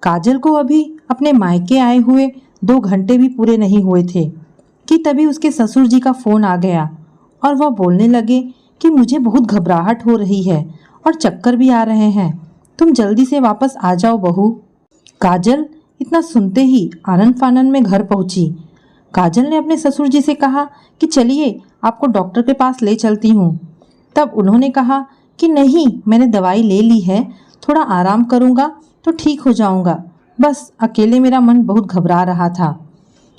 काजल को अभी अपने मायके आए हुए 2 घंटे भी पूरे नहीं हुए थे कि तभी उसके ससुर जी का फोन आ गया और वह बोलने लगे कि मुझे बहुत घबराहट हो रही है और चक्कर भी आ रहे हैं, तुम जल्दी से वापस आ जाओ बहू। काजल इतना सुनते ही आनन फानन में घर पहुंची। काजल ने अपने ससुर जी से कहा कि चलिए आपको डॉक्टर के पास ले चलती हूँ। तब उन्होंने कहा कि नहीं, मैंने दवाई ले ली है, थोड़ा आराम करूँगा तो ठीक हो जाऊँगा, बस अकेले मेरा मन बहुत घबरा रहा था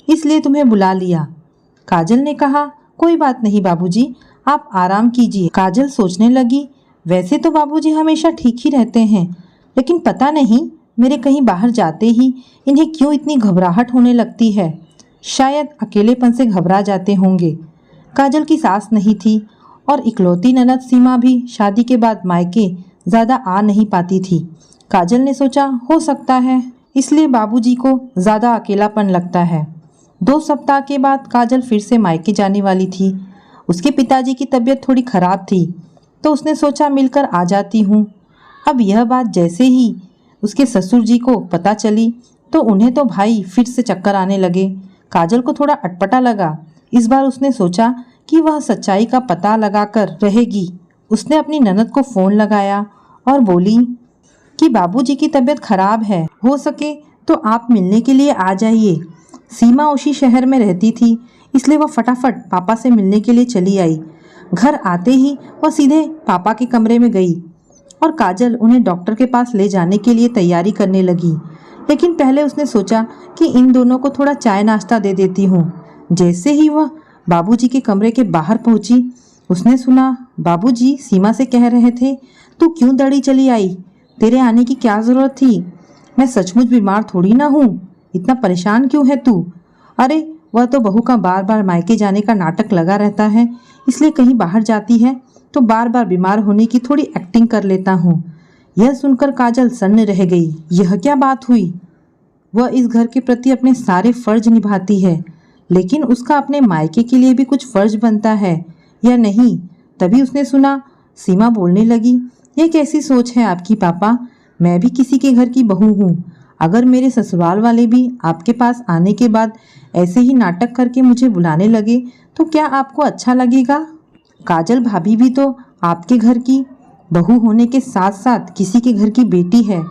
इसलिए तुम्हें बुला लिया। काजल ने कहा कोई बात नहीं बाबूजी, आप आराम कीजिए। काजल सोचने लगी वैसे तो बाबूजी हमेशा ठीक ही रहते हैं, लेकिन पता नहीं मेरे कहीं बाहर जाते ही इन्हें क्यों इतनी घबराहट होने लगती है, शायद अकेलेपन से घबरा जाते होंगे। काजल की सास नहीं थी और इकलौती ननद सीमा भी शादी के बाद मायके ज़्यादा आ नहीं पाती थी। काजल ने सोचा हो सकता है इसलिए बाबूजी को ज़्यादा अकेलापन लगता है। 2 सप्ताह के बाद काजल फिर से मायके जाने वाली थी। उसके पिताजी की तबीयत थोड़ी खराब थी तो उसने सोचा मिलकर आ जाती हूँ। अब यह बात जैसे ही उसके ससुर जी को पता चली तो उन्हें तो भाई फिर से चक्कर आने लगे। काजल को थोड़ा अटपटा लगा। इस बार उसने सोचा कि वह सच्चाई का पता लगाकर रहेगी। उसने अपनी ननद को फ़ोन लगाया और बोली कि बाबूजी की तबीयत खराब है, हो सके तो आप मिलने के लिए आ जाइए। सीमा उसी शहर में रहती थी इसलिए वह फटाफट पापा से मिलने के लिए चली आई। घर आते ही वह सीधे पापा के कमरे में गई और काजल उन्हें डॉक्टर के पास ले जाने के लिए तैयारी करने लगी। लेकिन पहले उसने सोचा कि इन दोनों को थोड़ा चाय नाश्ता दे देती हूँ। जैसे ही वह बाबूजी के कमरे के बाहर पहुंची उसने सुना बाबूजी सीमा से कह रहे थे तू क्यों दौड़ी चली आई, तेरे आने की क्या ज़रूरत थी, मैं सचमुच बीमार थोड़ी ना हूँ, इतना परेशान क्यों है तू। अरे वह तो बहू का बार बार मायके जाने का नाटक लगा रहता है, इसलिए कहीं बाहर जाती है तो बार बार बीमार होने की थोड़ी एक्टिंग कर लेता हूँ। यह सुनकर काजल सन्न रह गई। यह क्या बात हुई, वह इस घर के प्रति अपने सारे फर्ज निभाती है, लेकिन उसका अपने मायके के लिए भी कुछ फर्ज बनता है या नहीं। तभी उसने सुना सीमा बोलने लगी यह कैसी सोच है आपकी पापा, मैं भी किसी के घर की बहू हूँ, अगर मेरे ससुराल वाले भी आपके पास आने के बाद ऐसे ही नाटक करके मुझे बुलाने लगे तो क्या आपको अच्छा लगेगा। काजल भाभी भी तो आपके घर की बहू होने के साथ साथ किसी के घर की बेटी है,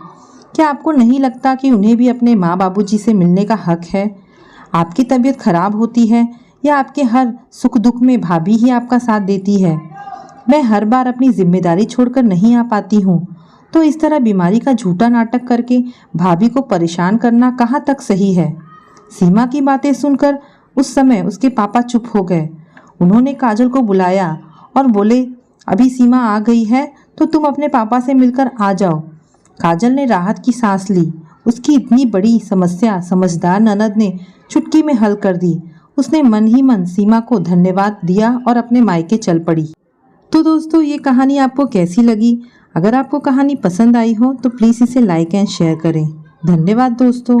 क्या आपको नहीं लगता कि उन्हें भी अपने माँ बाबूजी से मिलने का हक है। आपकी तबीयत खराब होती है या आपके हर सुख दुख में भाभी ही आपका साथ देती है। मैं हर बार अपनी जिम्मेदारी छोड़कर नहीं आ पाती हूँ तो इस तरह बीमारी का झूठा नाटक करके भाभी को परेशान करना कहाँ तक सही है। सीमा की बातें सुनकर उस समय उसके पापा चुप हो गए। उन्होंने काजल को बुलाया और बोले अभी सीमा आ गई है तो तुम अपने पापा से मिलकर आ जाओ। काजल ने राहत की सांस ली। उसकी इतनी बड़ी समस्या समझदार ननद ने चुटकी में हल कर दी। उसने मन ही मन सीमा को धन्यवाद दिया और अपने मायके चल पड़ी। तो दोस्तों ये कहानी आपको कैसी लगी? अगर आपको कहानी पसंद आई हो तो प्लीज़ इसे लाइक एंड शेयर करें। धन्यवाद दोस्तों।